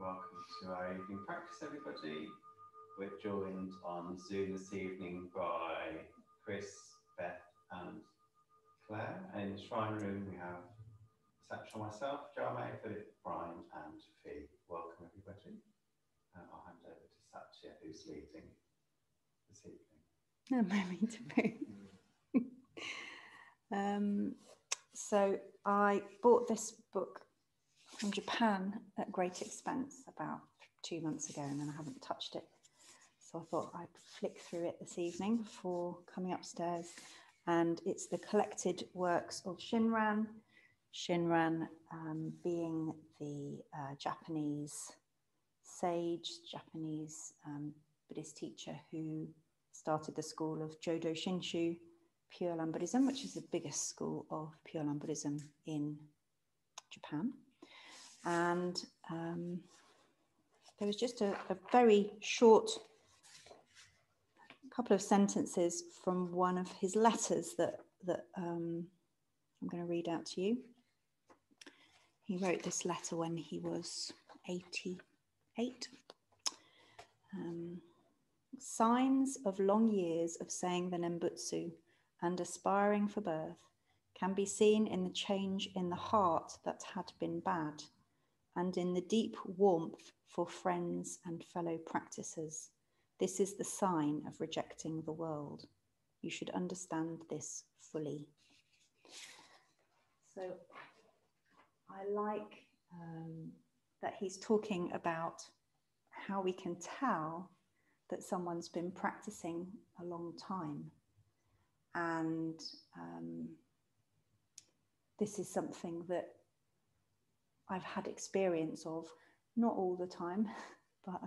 welcome to our evening practice, everybody. We're joined on Zoom this evening by Chris, Beth, and Claire. And in the shrine room, we have Satya, myself, Jame, Philip, Brian, and Fee. Welcome, everybody. I'll hand over to Satya, who's leading this evening. I'm meant to be. So I bought this book from Japan at great expense about 2 months ago, and then I haven't touched it. So I thought I'd flick through it this evening before coming upstairs. And it's the collected works of Shinran. Shinran being the Japanese sage, Japanese Buddhist teacher who started the school of Jodo Shinshu, Pure Land Buddhism, which is the biggest school of Pure Land Buddhism in Japan. And there was just a very short couple of sentences from one of his letters that I'm going to read out to you. He wrote this letter when he was 88. Signs of long years of saying the nembutsu and aspiring for birth can be seen in the change in the heart that had been bad, and in the deep warmth for friends and fellow practices. This is the sign of rejecting the world. You should understand this fully. So I like that he's talking about how we can tell that someone's been practicing a long time. And this is something that I've had experience of, not all the time, but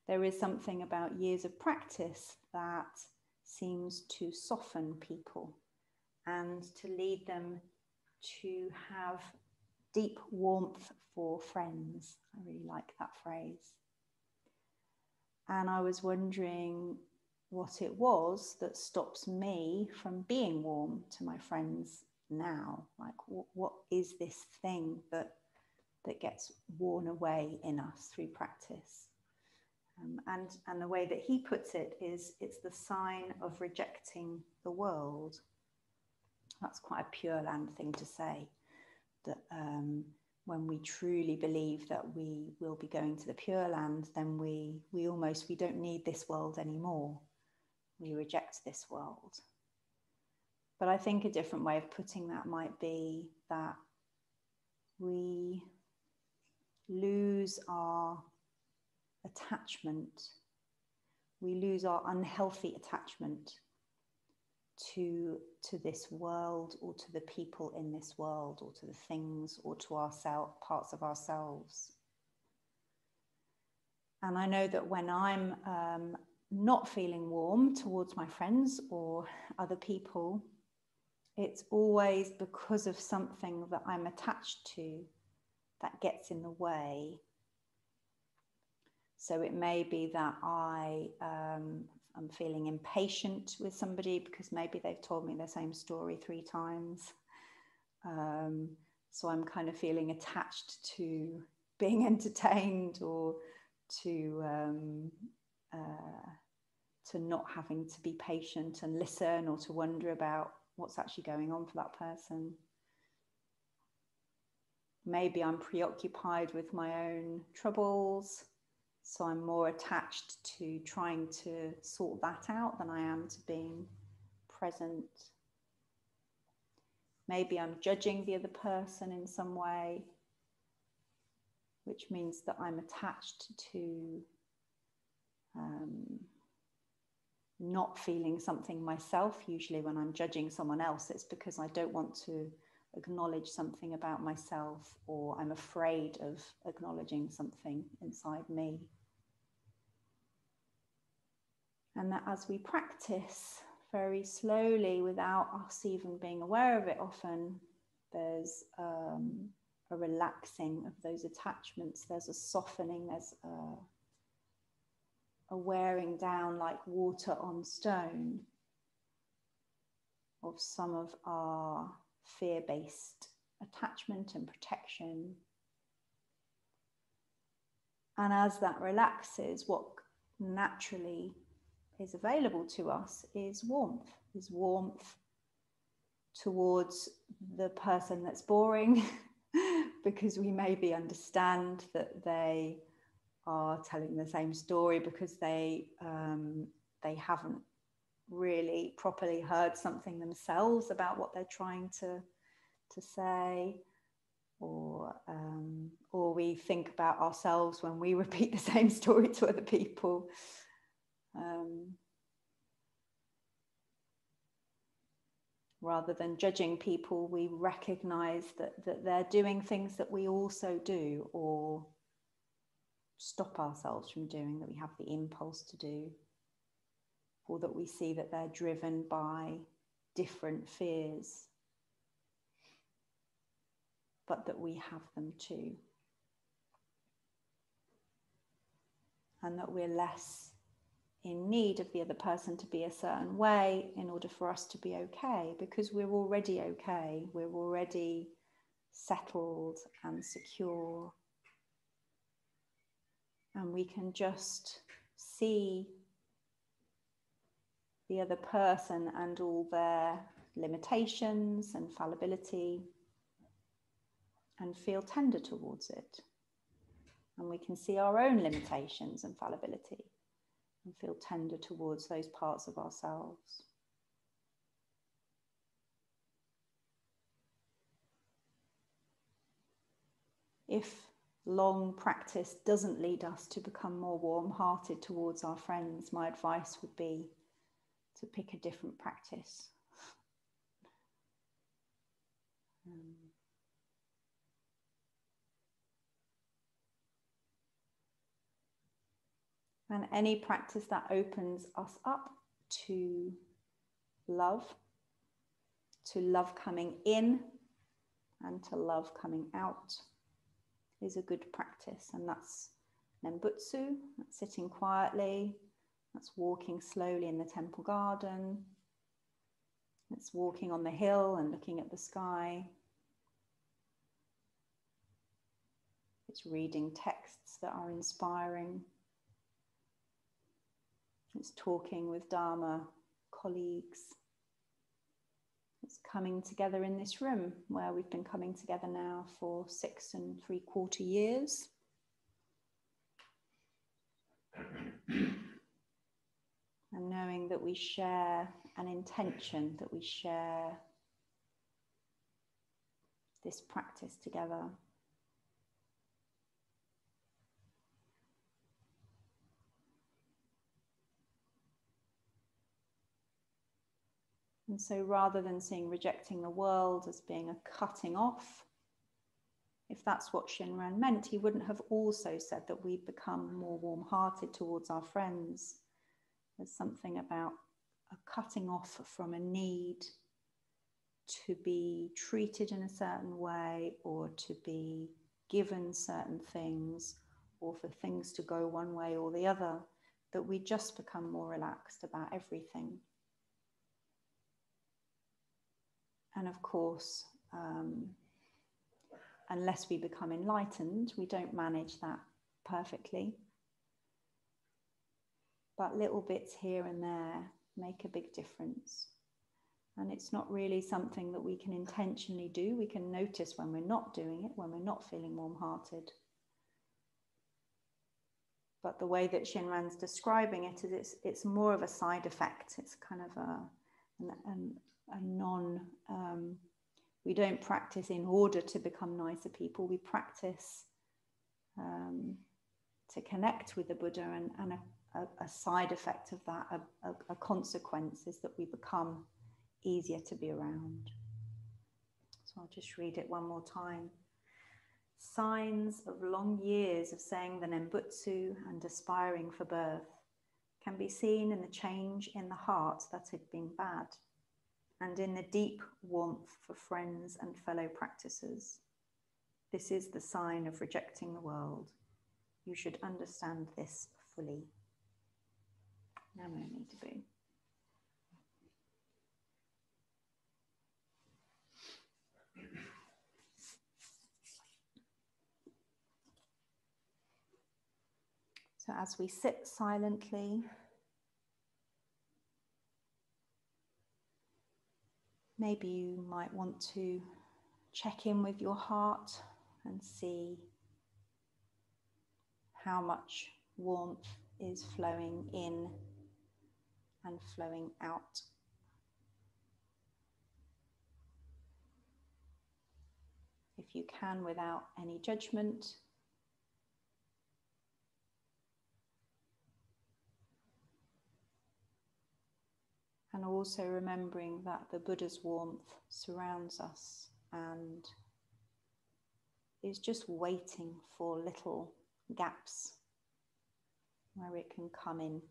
there is something about years of practice that seems to soften people and to lead them to have deep warmth for friends. I really like that phrase. And I was wondering what it was that stops me from being warm to my friends now. Like, what is this thing that gets worn away in us through practice? And the way that he puts it is, it's the sign of rejecting the world. That's quite a Pure Land thing to say, that when we truly believe that we will be going to the Pure Land, then we don't need this world anymore. We reject this world. But I think a different way of putting that might be that we lose our attachment, we lose our unhealthy attachment to this world, or to the people in this world, or to the things, or to parts of ourselves. And I know that when I'm not feeling warm towards my friends or other people, it's always because of something that I'm attached to that gets in the way. So it may be that I'm feeling impatient with somebody because maybe they've told me the same story 3 times. So I'm kind of feeling attached to being entertained, or to not having to be patient and listen, or to wonder about what's actually going on for that person. Maybe I'm preoccupied with my own troubles, so I'm more attached to trying to sort that out than I am to being present. Maybe I'm judging the other person in some way, which means that I'm attached to not feeling something myself. Usually when I'm judging someone else, it's because I don't want to acknowledge something about myself, or I'm afraid of acknowledging something inside me. And that as we practice very slowly, without us even being aware of it often, there's a relaxing of those attachments, there's a softening, there's a wearing down like water on stone of some of our fear-based attachment and protection. And as that relaxes, what naturally is available to us is warmth towards the person that's boring, because we maybe understand that they are telling the same story because they haven't really properly heard something themselves about what they're trying to say, or we think about ourselves when we repeat the same story to other people. Rather than judging people, we recognize that they're doing things that we also do, or stop ourselves from doing, that we have the impulse to do, or that we see that they're driven by different fears, but that we have them too. And that we're less in need of the other person to be a certain way in order for us to be okay, because we're already okay, we're already settled and secure. And we can just see the other person and all their limitations and fallibility and feel tender towards it. And we can see our own limitations and fallibility and feel tender towards those parts of ourselves. If long practice doesn't lead us to become more warm-hearted towards our friends, my advice would be to pick a different practice. And any practice that opens us up to love coming in and to love coming out, is a good practice. And that's nembutsu, that's sitting quietly, that's walking slowly in the temple garden, it's walking on the hill and looking at the sky, it's reading texts that are inspiring, it's talking with Dharma colleagues, it's coming together in this room where we've been coming together now for 6 3/4 years. And knowing that we share an intention, that we share this practice together. And so rather than seeing rejecting the world as being a cutting off, if that's what Shinran meant, he wouldn't have also said that we become more warm-hearted towards our friends. There's something about a cutting off from a need to be treated in a certain way, or to be given certain things, or for things to go one way or the other, that we just become more relaxed about everything. And of course, unless we become enlightened, we don't manage that perfectly. But little bits here and there make a big difference. And it's not really something that we can intentionally do. We can notice when we're not doing it, when we're not feeling warm-hearted. But the way that Shinran's describing it is it's more of a side effect. It's kind of a non, we don't practice in order to become nicer people. We practice to connect with the Buddha, and a side effect of that, a consequence, is that we become easier to be around. So I'll just read it one more time. Signs of long years of saying the nembutsu and aspiring for birth can be seen in the change in the heart that had been bad, and in the deep warmth for friends and fellow practices. This is the sign of rejecting the world. You should understand this fully. Namo Amitabha. So as we sit silently, maybe you might want to check in with your heart and see how much warmth is flowing in and flowing out. If you can, without any judgment. And also remembering that the Buddha's warmth surrounds us and is just waiting for little gaps where it can come in.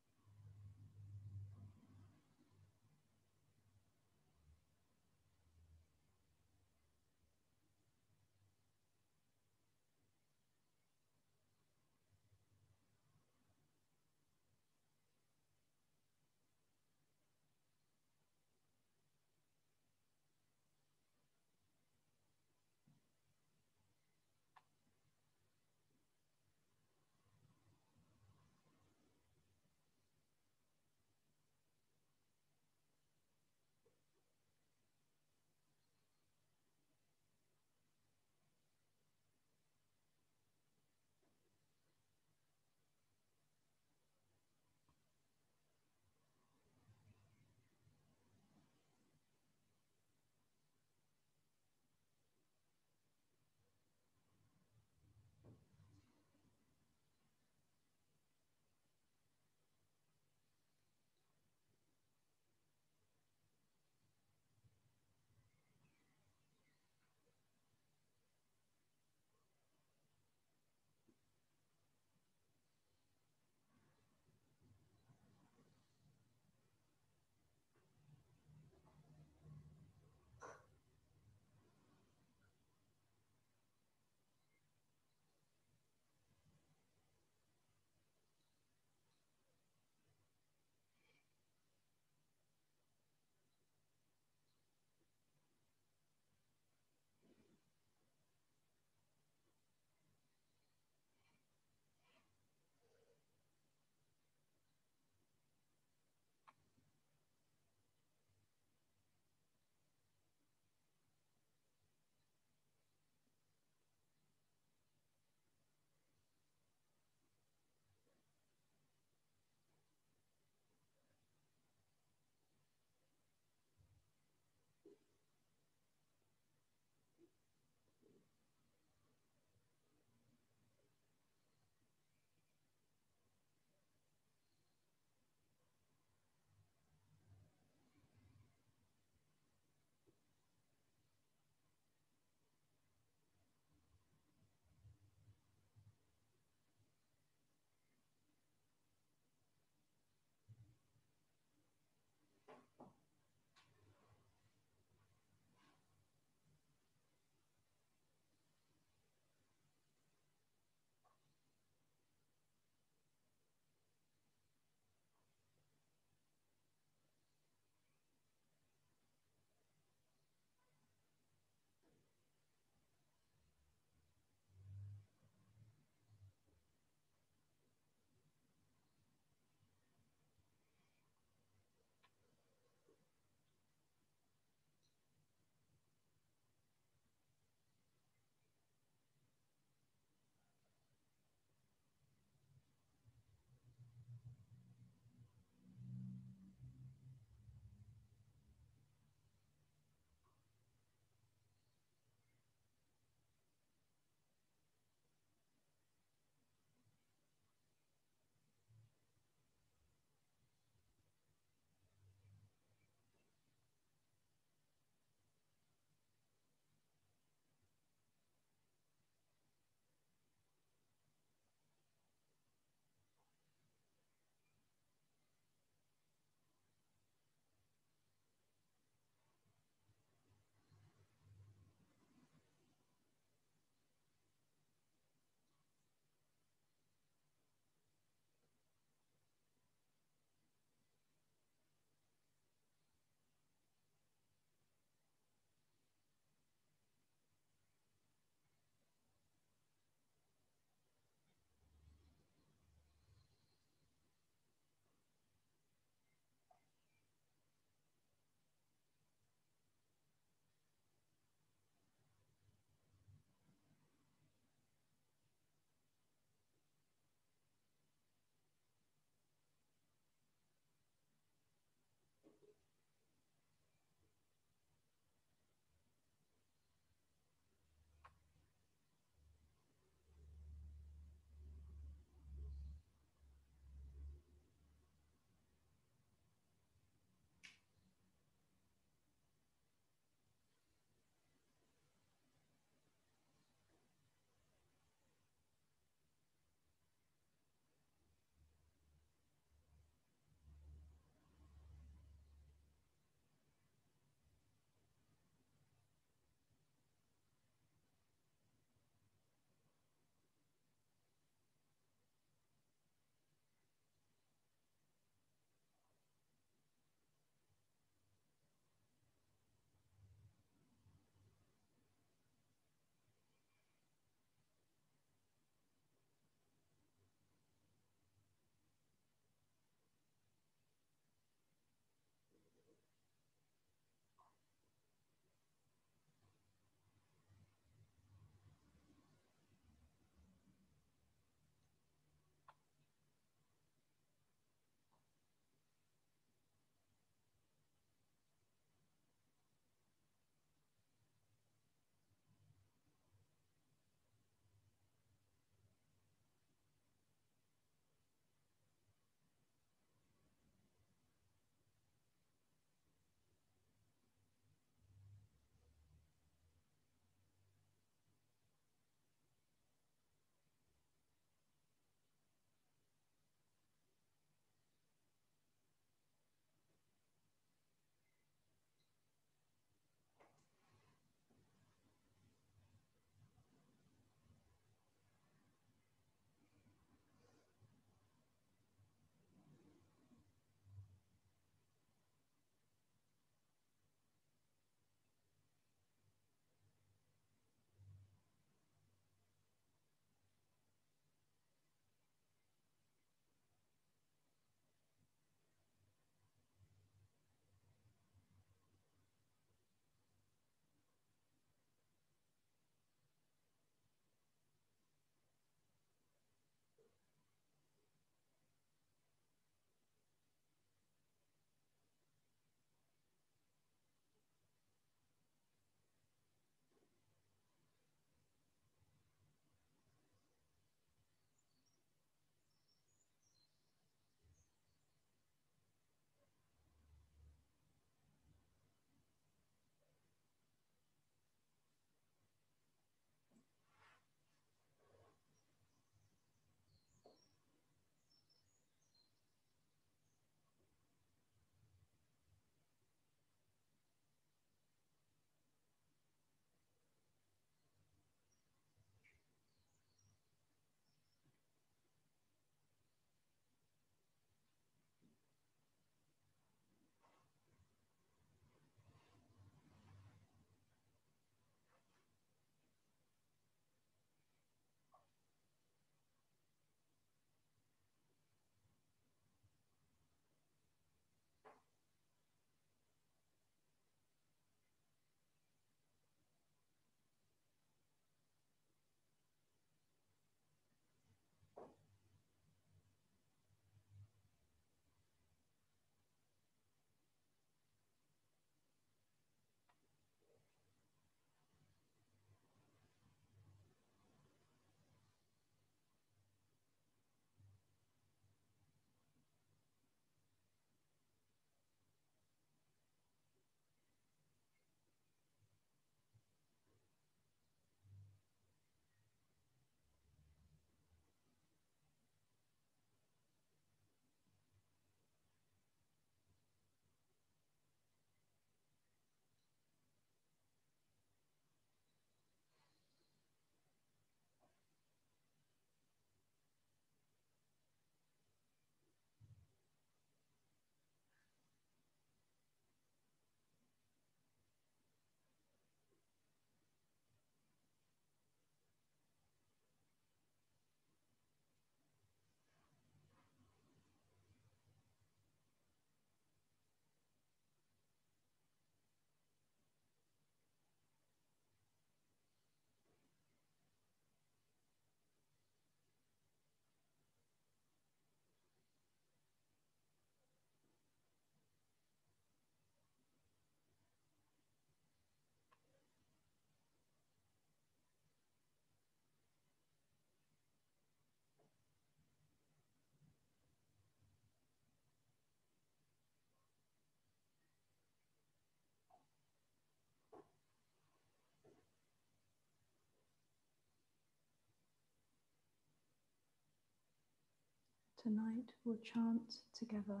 Tonight we'll chant together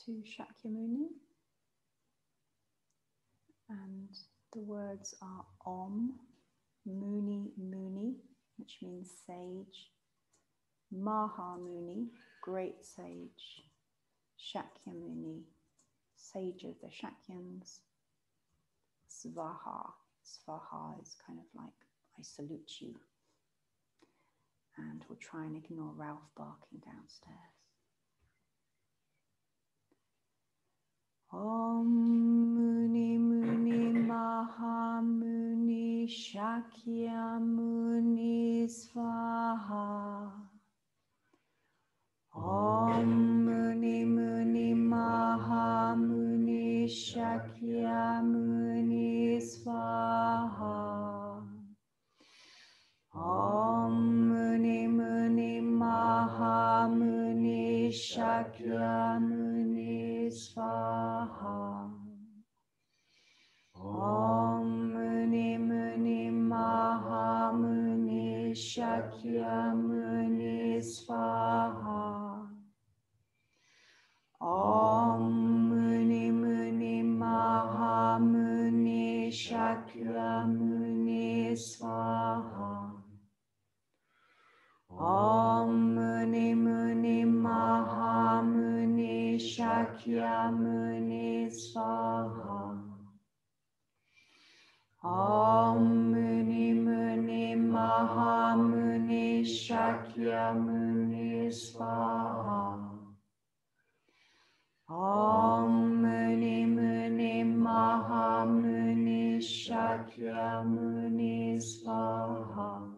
to Shakyamuni, and the words are Om, Muni Muni, which means sage, Maha Muni, great sage, Shakyamuni, sage of the Shakyans, Svaha. Svaha is kind of like, I salute you. And we'll try and ignore Ralph barking downstairs. Om Muni Muni Maha Muni Shakyamuni Svaha. Om Muni Muni Maha Muni Shakyamuni Svaha. Om Muni Muni Maha Muni Shakyamuni Svaha. Om Muni Muni Maha Muni Shakyamuni Svaha. Om Muni Muni Maha Muni Shakyamuni Svaha. Om Muni Muni Maha Muni Shakyamuni Svaha. Om Muni Muni Maha Muni Shakyamuni Svaha. Om Muni Muni Maha Muni Shakyamuni Svaha.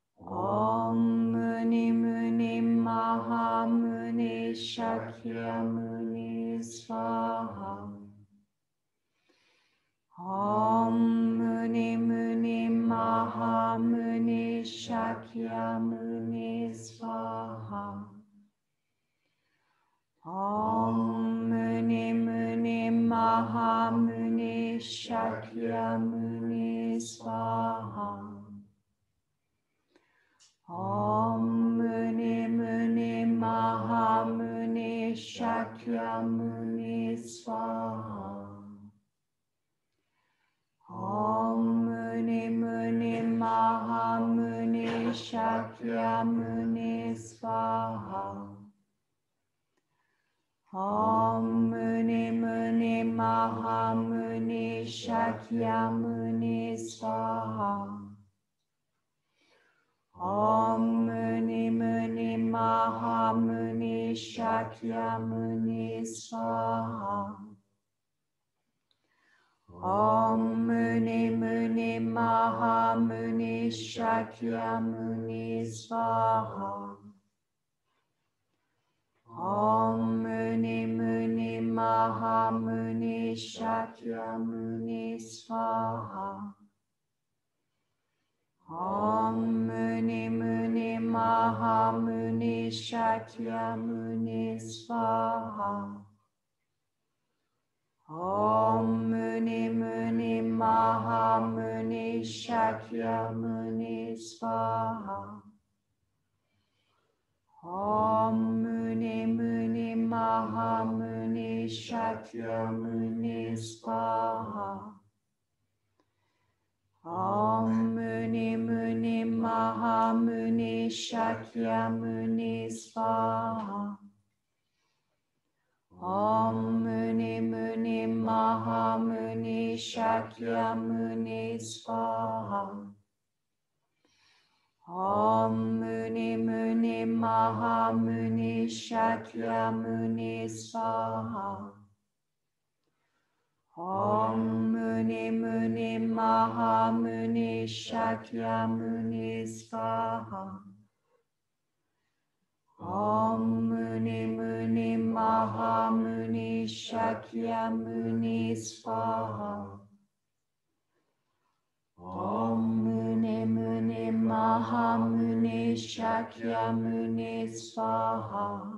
Om Muni Muni Maha Muni Shakyamuni Svaha. Om Muni Muni Maha Muni Shakyamuni Svaha. Om Muni Muni Maha Muni Shakyamuni Svaha. Om Muni Muni Maha Muni Shakyamuni Svaha. Om Muni Muni Maha Muni Shakyamuni Svaha. Om Muni Muni Maha Muni Shakyamuni Svaha. Om Muni Muni Maha Muni Shakyamuni Svaha. Om Muni Muni Maha Muni Shakyamuni Svaha. Om Muni Muni Maha Muni Shakyamuni Svaha. Om Muni Muni Maha Muni Shakyamuni Svaha. Om Muni Muni Maha Muni Shakyamuni Svaha. Om Muni Muni Maha Muni Shakyamuni Svaha. Om Muni Muni Maha Muni Shakyamuni Svaha. Om Muni Muni Maha Muni Shakyamuni Svaha. Om Muni Muni Maha Muni Shakyamuni Svaha. Om Muni Muni Maha Muni Shakyamuni Svaha. Om Muni Muni Maha Muni Shakyamuni Svaha. Om Muni Muni Maha Muni Shakyamuni Svaha.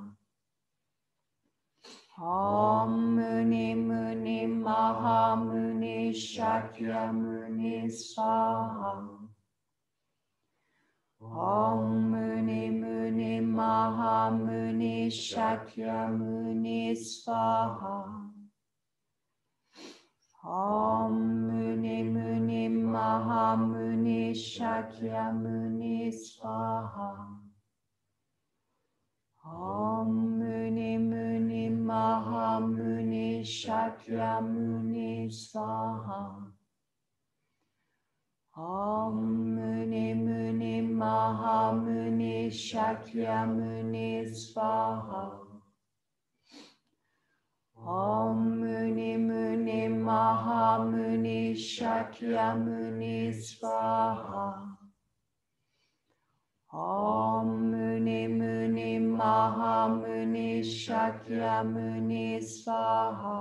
Om Muni Muni Maha Muni Shakyamuni Svaha. Om Muni Muni Mahamuni Shakyamuni Svaha. Om Muni Muni Mahamuni Shakyamuni Svaha. Om Muni Muni Mahamuni Shakyamuni Svaha. Om Muni Muni Mahamuni Shakyamuni Svaha. Om Muni Muni Mahamuni Shakyamuni Svaha. Om Muni Muni Mahamuni Shakyamuni Svaha.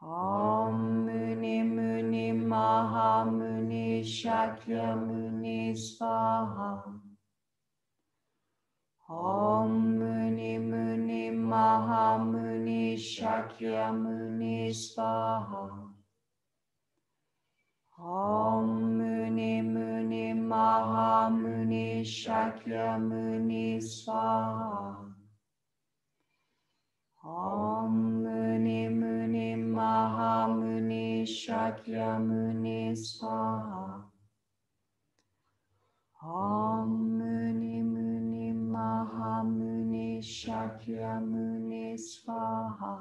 Om Muni Muni Mahamuni Shakyamuni Svaha. Om Muni Muni Mahamuni Shakyamuni Svaha. Om Muni Muni Mahamuni Shakyamuni Svaha. Om Muni Muni Mahamuni Shakyamuni Svaha. Om Muni Muni Mahamuni Shakyamuni Svaha.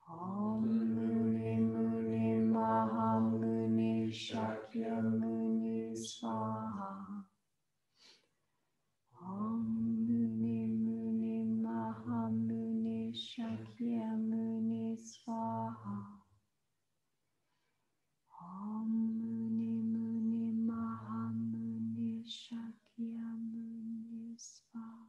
Om Muni Muni Mahamuni Shakyamuni Svaha. Om Muni Muni Mahamuni Shakyamuni Svaha. Om Muni Muni Mahamuni Shakyamuni Svaha.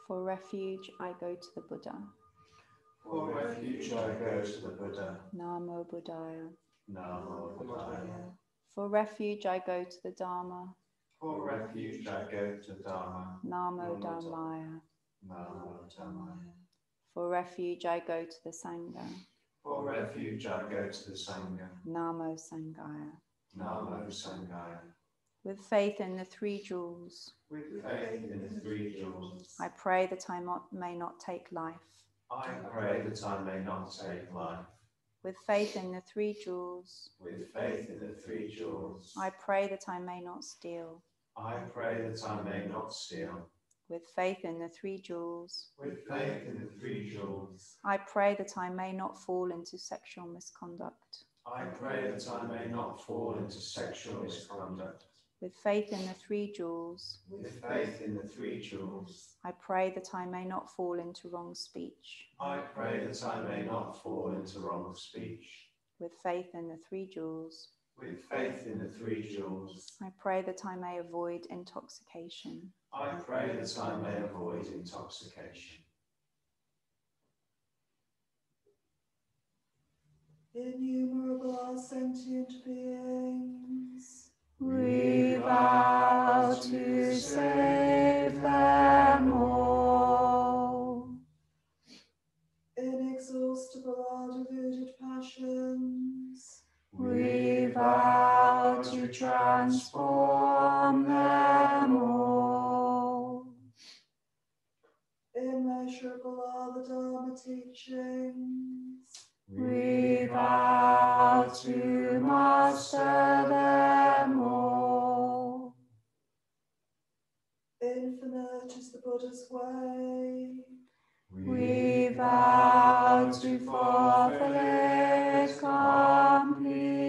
For refuge, I go to the Buddha. For refuge, I go to the Buddha. Namo Buddhaya. Namo Buddhaya. For refuge, I go to the Dharma. For refuge, I go to Dharma. Namo Dhammaya. Namo Dhammaya. For refuge, I go to the Sangha. For refuge, I go to the Sangha. Namo Sanghaya. Namo Sanghaya. With faith in the three jewels, With faith in the three jewels, I pray that I may not take life. I pray that I may not take life. With faith in the three jewels, With faith in the three jewels, I pray that I may not steal. I pray that I may not steal. With faith in the three jewels, With faith in the three jewels, I pray that I may not fall into sexual misconduct. I pray that I may not fall into sexual misconduct. With faith in the three jewels, With faith in the three jewels, I pray that I may not fall into wrong speech. I pray that I may not fall into wrong speech. With faith in the three jewels, With faith in the three jewels, I pray that I may avoid intoxication. I pray that I may avoid intoxication. Innumerable sentient beings, We vow to save them all. inexhaustible undiluted passions, We vow to transform them Immeasurable are the Dharma teachings. We vow to master them all. Infinite is the Buddha's way. We vow to fulfill it completely.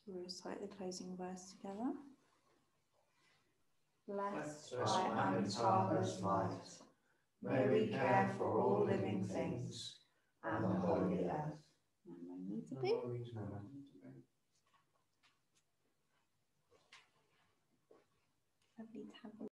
We'll recite the closing verse together. Blessed by Amitabha's light, may we care for all living things and the holy earth. Lovely to have